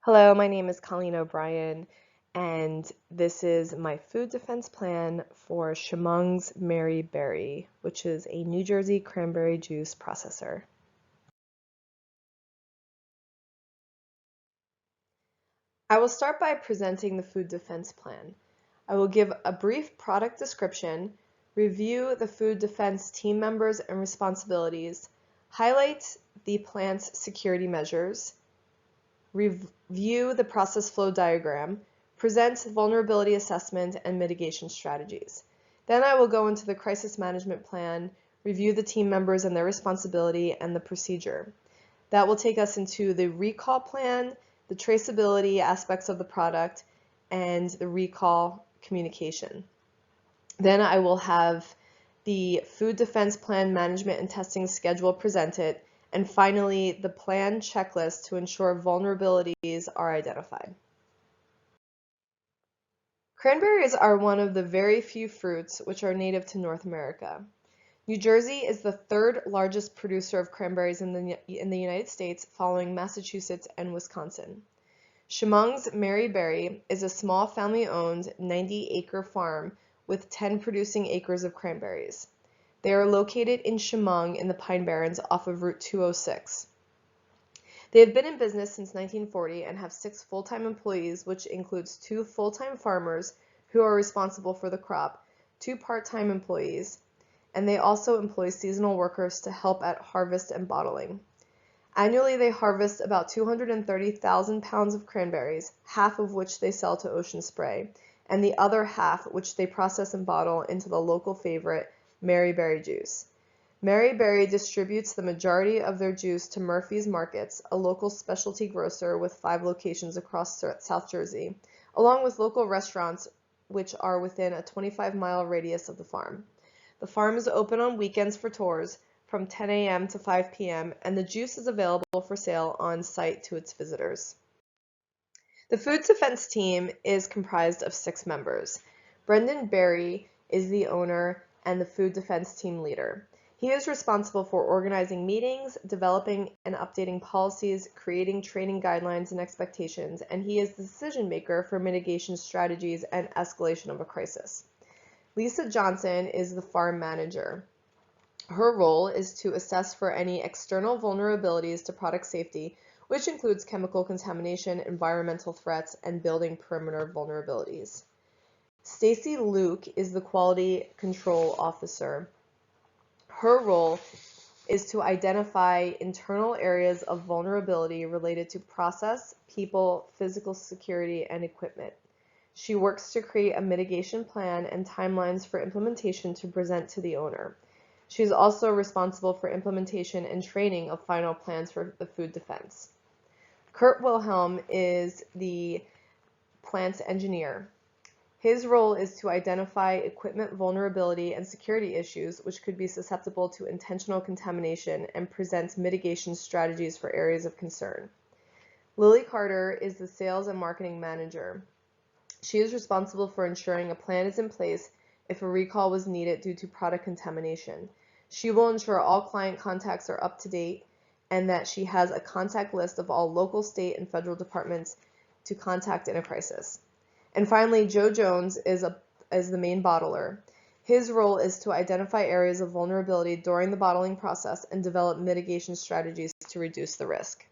Hello, my name is Colleen OBrien, and this is my food defense plan for Chemung's Mary Berry, which is a New Jersey cranberry juice processor. I will start by presenting the food defense plan. I will give a brief product description, review the food defense team members and responsibilities, highlight the plant's security measures, review the process flow diagram, present vulnerability assessment and mitigation strategies. Then I will go into the crisis management plan, review the team members and their responsibility and the procedure. That will take us into the recall plan, the traceability aspects of the product, and the recall communication. Then I will have the food defense plan management and testing schedule presented, and finally the plan checklist to ensure vulnerabilities are identified. Cranberries are one of the very few fruits which are native to North America. New Jersey is the third largest producer of cranberries in the United States, following Massachusetts and Wisconsin. Chemung's Mary Berry is a small family-owned 90-acre farm with 10 producing acres of cranberries. They are located in Chemung in the Pine Barrens off of Route 206. They have been in business since 1940 and have 6 full-time employees, which includes 2 full-time farmers who are responsible for the crop, 2 part-time employees, and they also employ seasonal workers to help at harvest and bottling. Annually, they harvest about 230,000 pounds of cranberries, half of which they sell to Ocean Spray, and the other half which they process and bottle into the local favorite, Mary Berry Juice. Mary Berry distributes the majority of their juice to Murphy's Markets, a local specialty grocer with 5 locations across South Jersey, along with local restaurants which are within a 25-mile radius of the farm. The farm is open on weekends for tours from 10 a.m. to 5 p.m., and the juice is available for sale on site to its visitors. The food defense team is comprised of 6 members. Brendan Berry is the owner and the food defense team leader. He is responsible for organizing meetings, developing and updating policies, creating training guidelines and expectations, and he is the decision maker for mitigation strategies and escalation of a crisis. Lisa Johnson is the farm manager. Her role is to assess for any external vulnerabilities to product safety, which includes chemical contamination, environmental threats, and building perimeter vulnerabilities. Stacy Luke is the quality control officer. Her role is to identify internal areas of vulnerability related to process, people, physical security, and equipment. She works to create a mitigation plan and timelines for implementation to present to the owner. She is also responsible for implementation and training of final plans for the food defense. Kurt Wilhelm is the plant engineer. His role is to identify equipment vulnerability and security issues which could be susceptible to intentional contamination and present mitigation strategies for areas of concern. Lily Carter is the sales and marketing manager. She is responsible for ensuring a plan is in place if a recall was needed due to product contamination. She will ensure all client contacts are up to date and that she has a contact list of all local, state, and federal departments to contact in a crisis. And finally, Joe Jones is the main bottler. His role is to identify areas of vulnerability during the bottling process and develop mitigation strategies to reduce the risk.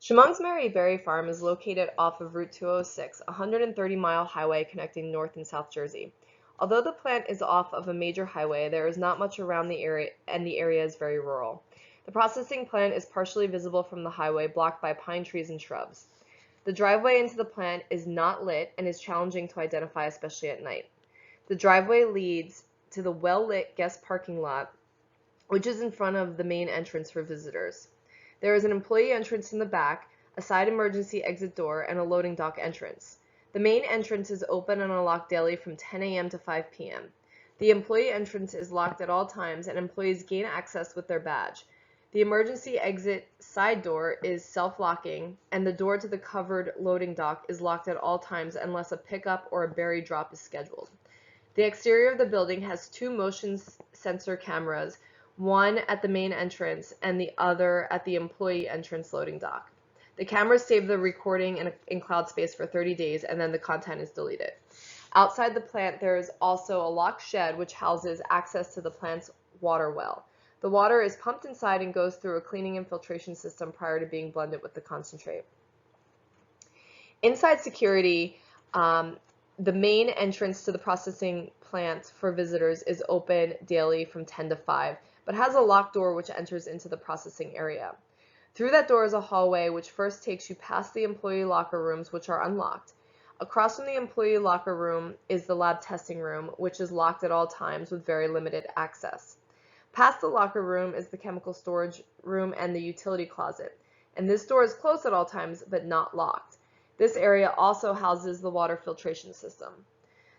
Chemung's Mary Berry Farm is located off of Route 206, a 130-mile highway connecting North and South Jersey. Although the plant is off of a major highway, there is not much around the area, and the area is very rural. The processing plant is partially visible from the highway, blocked by pine trees and shrubs. The driveway into the plant is not lit and is challenging to identify, especially at night. The driveway leads to the well-lit guest parking lot, which is in front of the main entrance for visitors. There is an employee entrance in the back, a side emergency exit door, and a loading dock entrance. The main entrance is open and unlocked daily from 10 a.m. to 5 p.m. The employee entrance is locked at all times, and employees gain access with their badge. The emergency exit side door is self-locking, and the door to the covered loading dock is locked at all times unless a pickup or a berry drop is scheduled. The exterior of the building has 2 motion sensor cameras, one at the main entrance and the other at the employee entrance loading dock. The cameras save the recording in cloud space for 30 days, and then the content is deleted. Outside the plant, there is also a locked shed which houses access to the plant's water well. The water is pumped inside and goes through a cleaning and filtration system prior to being blended with the concentrate. Inside security, the main entrance to the processing plant for visitors is open daily from 10 to 5, but has a locked door which enters into the processing area. Through that door is a hallway which first takes you past the employee locker rooms, which are unlocked. Across from the employee locker room is the lab testing room, which is locked at all times with very limited access. Past the locker room is the chemical storage room and the utility closet, and this door is closed at all times but not locked. This area also houses the water filtration system.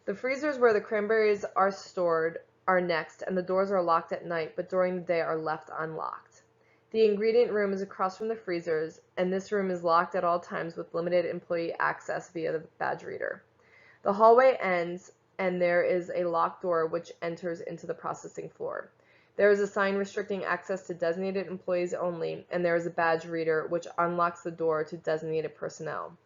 The freezers where the cranberries are stored are next, and the doors are locked at night, but during the day are left unlocked. The ingredient room is across from the freezers, and this room is locked at all times with limited employee access via the badge reader. The hallway ends, and there is a locked door which enters into the processing floor. There is a sign restricting access to designated employees only, and there is a badge reader which unlocks the door to designated personnel.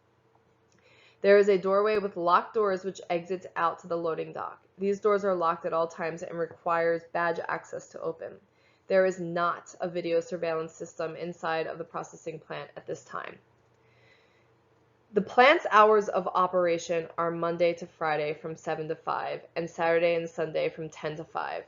There is a doorway with locked doors which exits out to the loading dock. These doors are locked at all times and requires badge access to open. There is not a video surveillance system inside of the processing plant at this time. The plant's hours of operation are Monday to Friday from 7 to 5 and Saturday and Sunday from 10 to 5.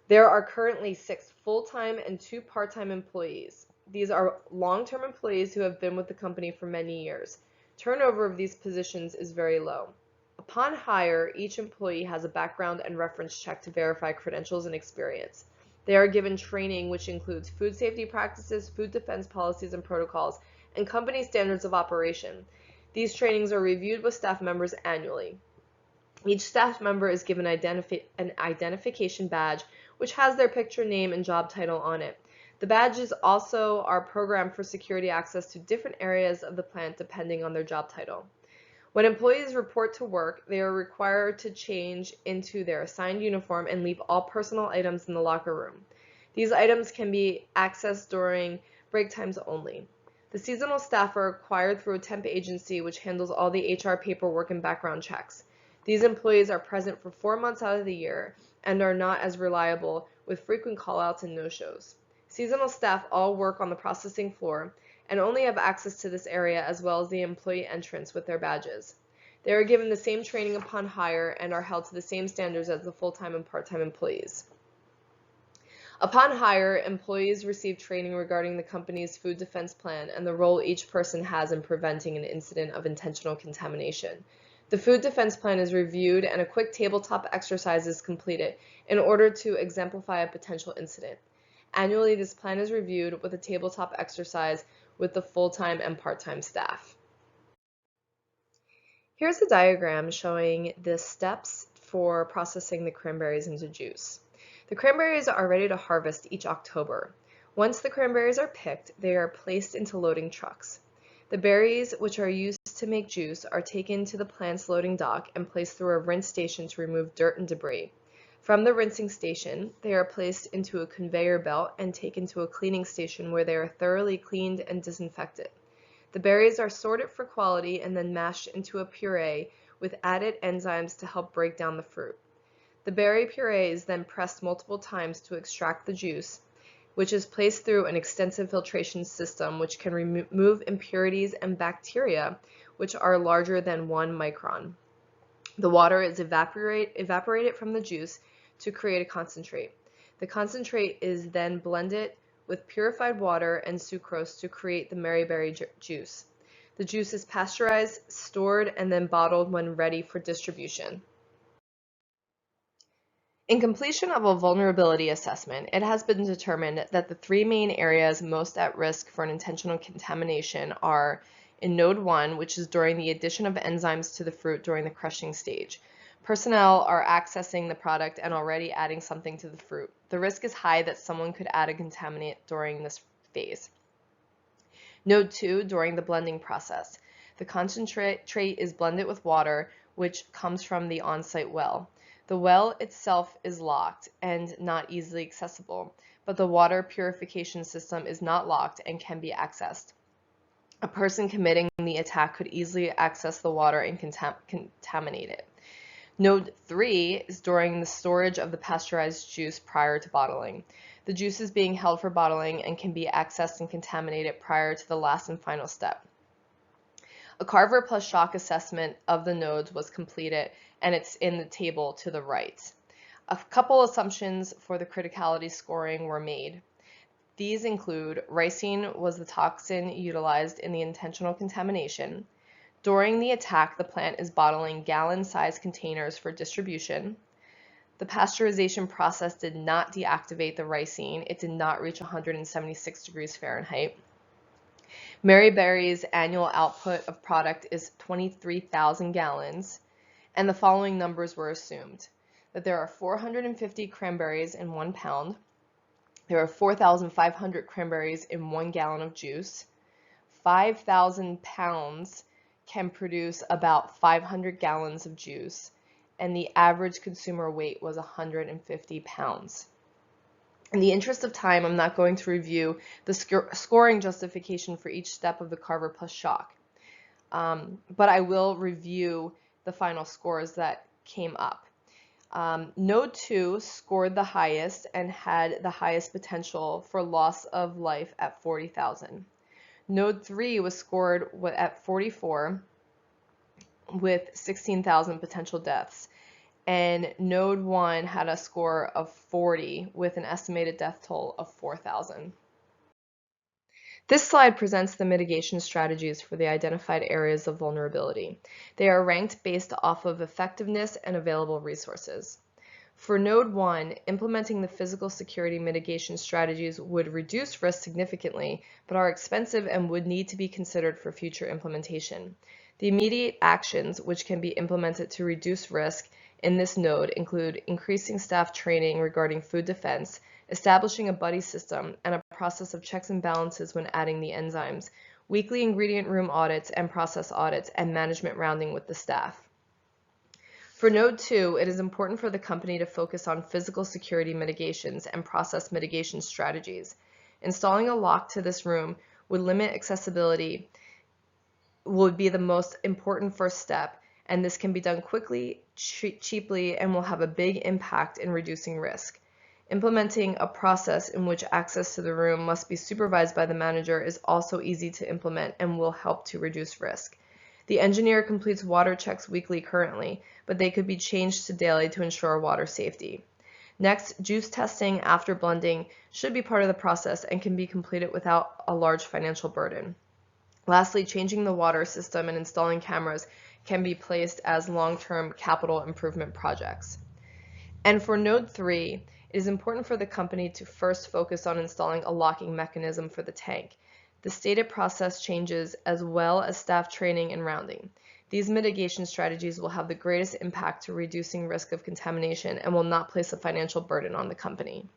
There are currently 6 full-time and 2 part-time employees. These are long-term employees who have been with the company for many years. Turnover of these positions is very low. Upon hire, each employee has a background and reference check to verify credentials and experience. They are given training which includes food safety practices, food defense policies and protocols, and company standards of operation. These trainings are reviewed with staff members annually. Each staff member is given an identification badge which has their picture, name, and job title on it. The badges also are programmed for security access to different areas of the plant depending on their job title. When employees report to work, they are required to change into their assigned uniform and leave all personal items in the locker room. These items can be accessed during break times only. The seasonal staff are acquired through a temp agency which handles all the HR paperwork and background checks. These employees are present for 4 months out of the year and are not as reliable, with frequent call-outs and no-shows. Seasonal staff all work on the processing floor and only have access to this area as well as the employee entrance with their badges. They are given the same training upon hire and are held to the same standards as the full-time and part-time employees. Upon hire, employees receive training regarding the company's food defense plan and the role each person has in preventing an incident of intentional contamination. The food defense plan is reviewed and a quick tabletop exercise is completed in order to exemplify a potential incident. Annually, this plan is reviewed with a tabletop exercise with the full-time and part-time staff. Here's a diagram showing the steps for processing the cranberries into juice. The cranberries are ready to harvest each October. Once the cranberries are picked, they are placed into loading trucks. The berries, which are used to make juice, are taken to the plant's loading dock and placed through a rinse station to remove dirt and debris. From the rinsing station, they are placed into a conveyor belt and taken to a cleaning station where they are thoroughly cleaned and disinfected. The berries are sorted for quality and then mashed into a puree with added enzymes to help break down the fruit. The berry puree is then pressed multiple times to extract the juice, which is placed through an extensive filtration system which can remove impurities and bacteria which are larger than 1 micron. The water is evaporated from the juice to create a concentrate. The concentrate is then blended with purified water and sucrose to create the Maryberry juice. The juice is pasteurized, stored, and then bottled when ready for distribution. In completion of a vulnerability assessment, it has been determined that the 3 main areas most at risk for an intentional contamination are in Node 1, which is during the addition of enzymes to the fruit during the crushing stage. Personnel are accessing the product and already adding something to the fruit. The risk is high that someone could add a contaminant during this phase. Node 2, during the blending process. The concentrate is blended with water, which comes from the on-site well. The well itself is locked and not easily accessible, but the water purification system is not locked and can be accessed. A person committing the attack could easily access the water and contaminate it. Node 3 is during the storage of the pasteurized juice prior to bottling. The juice is being held for bottling and can be accessed and contaminated prior to the last and final step. A Carver plus shock assessment of the nodes was completed, and it's in the table to the right. A couple assumptions for the criticality scoring were made. These include ricin was the toxin utilized in the intentional contamination. During the attack, the plant is bottling gallon-sized containers for distribution. The pasteurization process did not deactivate the ricin. It did not reach 176 degrees Fahrenheit. Mary Berry's annual output of product is 23,000 gallons, and the following numbers were assumed: that there are 450 cranberries in 1 pound, there are 4,500 cranberries in 1 gallon of juice, 5,000 pounds can produce about 500 gallons of juice, and the average consumer weight was 150 pounds. In the interest of time, I'm not going to review the scoring justification for each step of the Carver plus shock, but I will review the final scores that came up. Node 2 scored the highest and had the highest potential for loss of life at 40,000. Node 3 was scored at 44 with 16,000 potential deaths. And Node 1 had a score of 40 with an estimated death toll of 4,000. This slide presents the mitigation strategies for the identified areas of vulnerability. They are ranked based off of effectiveness and available resources. For Node 1, implementing the physical security mitigation strategies would reduce risk significantly, but are expensive and would need to be considered for future implementation. The immediate actions which can be implemented to reduce risk in this node include increasing staff training regarding food defense, establishing a buddy system, and a process of checks and balances when adding the enzymes, weekly ingredient room audits and process audits, and management rounding with the staff. For Node 2, it is important for the company to focus on physical security mitigations and process mitigation strategies. Installing a lock to this room would limit accessibility, would be the most important first step, and this can be done quickly, cheaply, and will have a big impact in reducing risk. Implementing a process in which access to the room must be supervised by the manager is also easy to implement and will help to reduce risk. The engineer completes water checks weekly currently, but they could be changed to daily to ensure water safety. Next, juice testing after blending should be part of the process and can be completed without a large financial burden. Lastly, changing the water system and installing cameras can be placed as long-term capital improvement projects. And for Node 3, it is important for the company to first focus on installing a locking mechanism for the tank. The stated process changes as well as staff training and rounding. These mitigation strategies will have the greatest impact to reducing risk of contamination and will not place a financial burden on the company.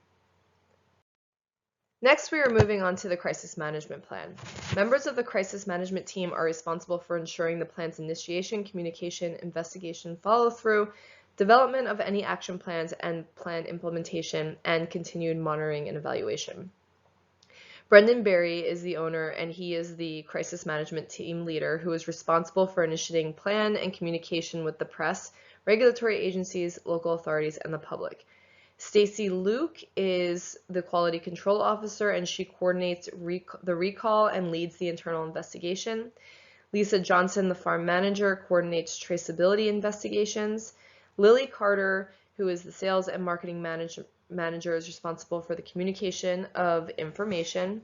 Next, we are moving on to the crisis management plan. Members of the crisis management team are responsible for ensuring the plan's initiation, communication, investigation, follow-through, development of any action plans and plan implementation, and continued monitoring and evaluation. Brendan Berry is the owner, and he is the crisis management team leader who is responsible for initiating plan and communication with the press, regulatory agencies, local authorities, and the public. Stacy Luke is the quality control officer, and she coordinates the recall and leads the internal investigation. Lisa Johnson, the farm manager, coordinates traceability investigations. Lily Carter, who is the sales and marketing manager, is responsible for the communication of information.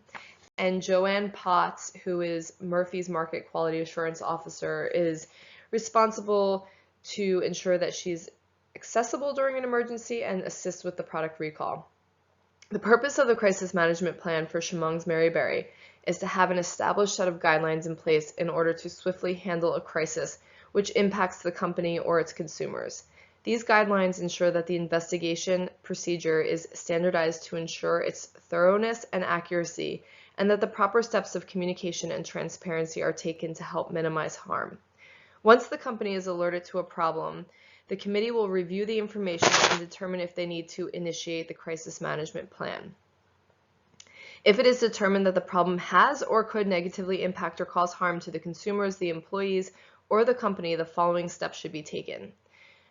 And Joanne Potts, who is Murphy's market quality assurance officer, is responsible to ensure that she's accessible during an emergency and assist with the product recall. The purpose of the crisis management plan for Chemung's Mary Berry is to have an established set of guidelines in place in order to swiftly handle a crisis which impacts the company or its consumers. These guidelines ensure that the investigation procedure is standardized to ensure its thoroughness and accuracy, and that the proper steps of communication and transparency are taken to help minimize harm. Once the company is alerted to a problem, the committee will review the information and determine if they need to initiate the crisis management plan. If it is determined that the problem has or could negatively impact or cause harm to the consumers, the employees, or the company, the following steps should be taken.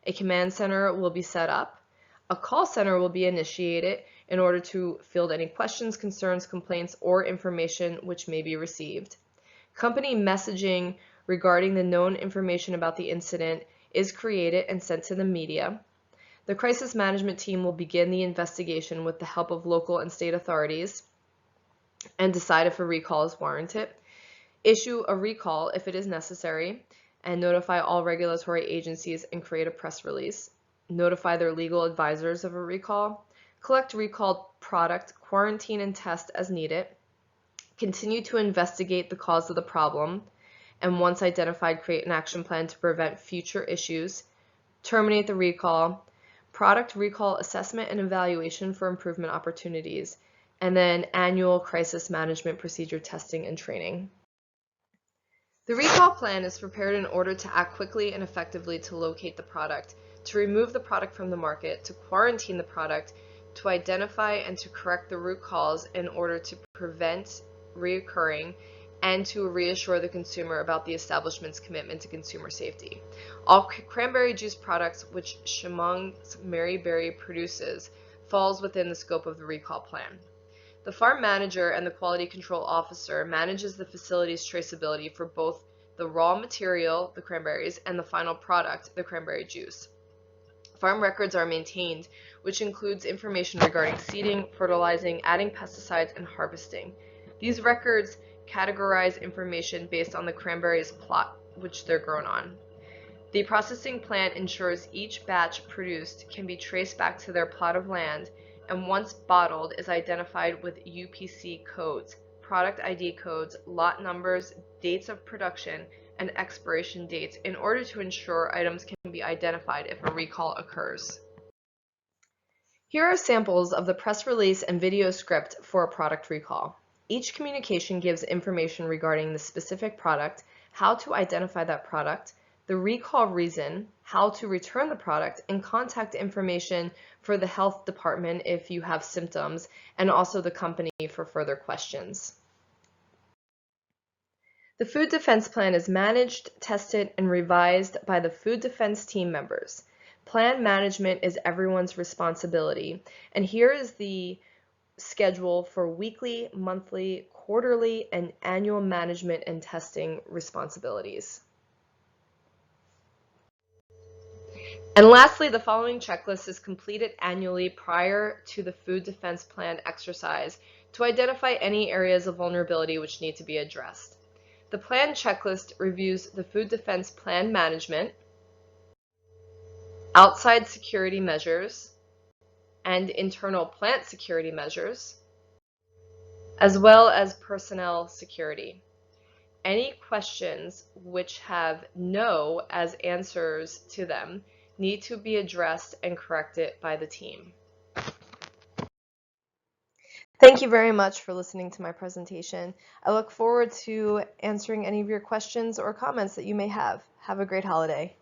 A command center will be set up. A call center will be initiated in order to field any questions, concerns, complaints, or information which may be received. Company messaging regarding the known information about the incident is created and sent to the media. The crisis management team will begin the investigation with the help of local and state authorities and decide if a recall is warranted. Issue a recall if it is necessary, and notify all regulatory agencies and create a press release. Notify their legal advisors of a recall. Collect recalled product, quarantine and test as needed. Continue to investigate the cause of the problem, and once identified, create an action plan to prevent future issues. Terminate the recall. Product recall assessment and evaluation for improvement opportunities, and then annual crisis management procedure testing and training. The recall plan is prepared in order to act quickly and effectively to locate the product, to remove the product from the market, to quarantine the product, to identify and to correct the root cause in order to prevent reoccurring, and to reassure the consumer about the establishment's commitment to consumer safety. All cranberry juice products which Chemung's Mary Berry produces falls within the scope of the recall plan. The farm manager and the quality control officer manages the facility's traceability for both the raw material, the cranberries, and the final product, the cranberry juice. Farm records are maintained, which includes information regarding seeding, fertilizing, adding pesticides, and harvesting. These records categorize information based on the cranberries' plot which they're grown on. The processing plant ensures each batch produced can be traced back to their plot of land, and once bottled is identified with UPC codes, product ID codes, lot numbers, dates of production, and expiration dates in order to ensure items can be identified if a recall occurs. Here are samples of the press release and video script for a product recall. Each communication gives information regarding the specific product, how to identify that product, the recall reason, how to return the product, and contact information for the health department if you have symptoms, and also the company for further questions. The food defense plan is managed, tested, and revised by the food defense team members. Plan management is everyone's responsibility, and here is the schedule for weekly, monthly, quarterly, and annual management and testing responsibilities. And lastly, the following checklist is completed annually prior to the food defense plan exercise to identify any areas of vulnerability which need to be addressed. The plan checklist reviews the food defense plan management, outside security measures, and internal plant security measures, as well as personnel security. Any questions which have no as answers to them need to be addressed and corrected by the team. Thank you very much for listening to my presentation. I look forward to answering any of your questions or comments that you may have. Have a great holiday.